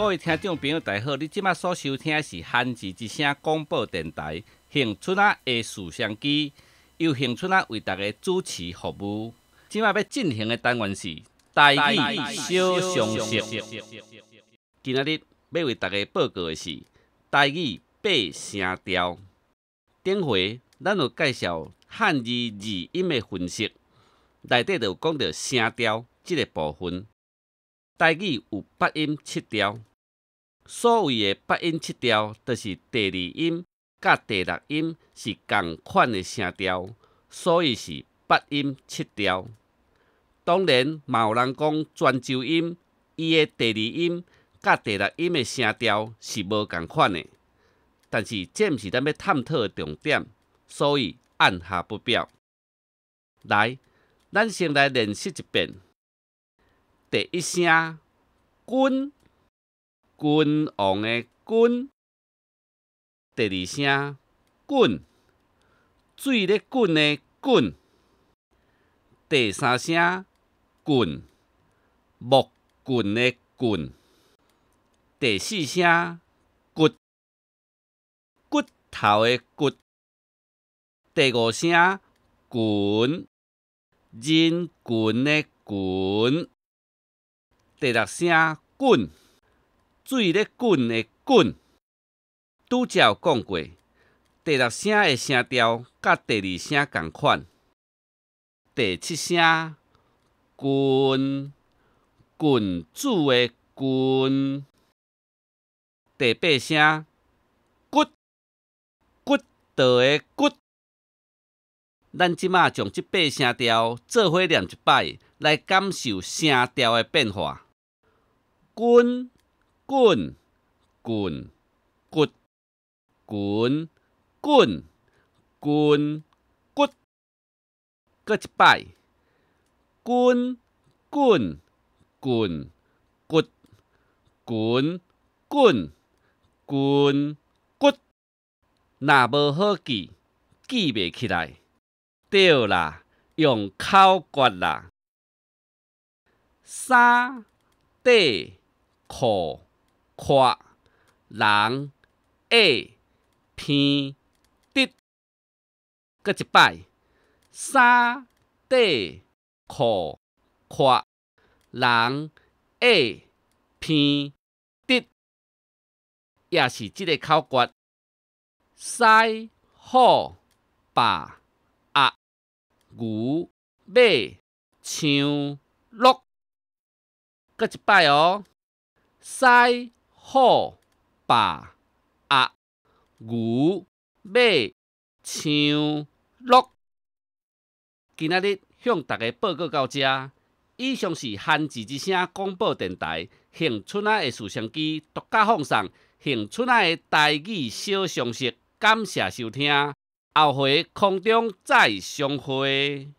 各位听众朋友，大家好！你即马所收听的是汉字之声广播电台恒春仔的事相机，由恒春仔为大家主持服务。即马要进行的单元是台语小常识。今仔日要为大家报告的是台语八声调。顶回咱有介绍汉字字音的分析，内底就有讲到声调这个部分。台语有八音七调。所谓的八音七调，就是第二音甲第六音是同款的声调，所以是八音七调。当然，嘛有人讲泉州音，伊的第二音甲第六音的声调是无同款的，但是这毋是咱要探讨的重点，所以按下不表。来，咱先来练习一遍。第一声，君。君王的君，第二声滚，水咧滚的滚，第三声棍，木棍的棍，第四声骨，骨头的骨，第五声棍，人棍的棍，第六声滚。水咧滚的滚，拄则有讲过，第六声的声调甲第二声同款。第七声君，君主的君。第八声骨，骨头的骨。咱即马将这八声调做伙念一摆，来感受声调的变化。君。滚，滚，骨，滚，滚，滚，骨。搁一摆，滚，滚，滚，骨，滚，滚，滚，骨。若无好记，记袂起来。对啦，用口诀啦。衫底裤。看人下偏直，搁一摆，衫底裤看人下偏直，也是即个口诀。狮虎豹鸭牛马象鹿，搁一摆哦，狮虎豹鸭牛马象鹿。今仔日向大家报告到这。以上是汉字之声广播电台恒春仔的事相机独家放送恒春仔的台语小常识，感谢收听，后回空中再相会。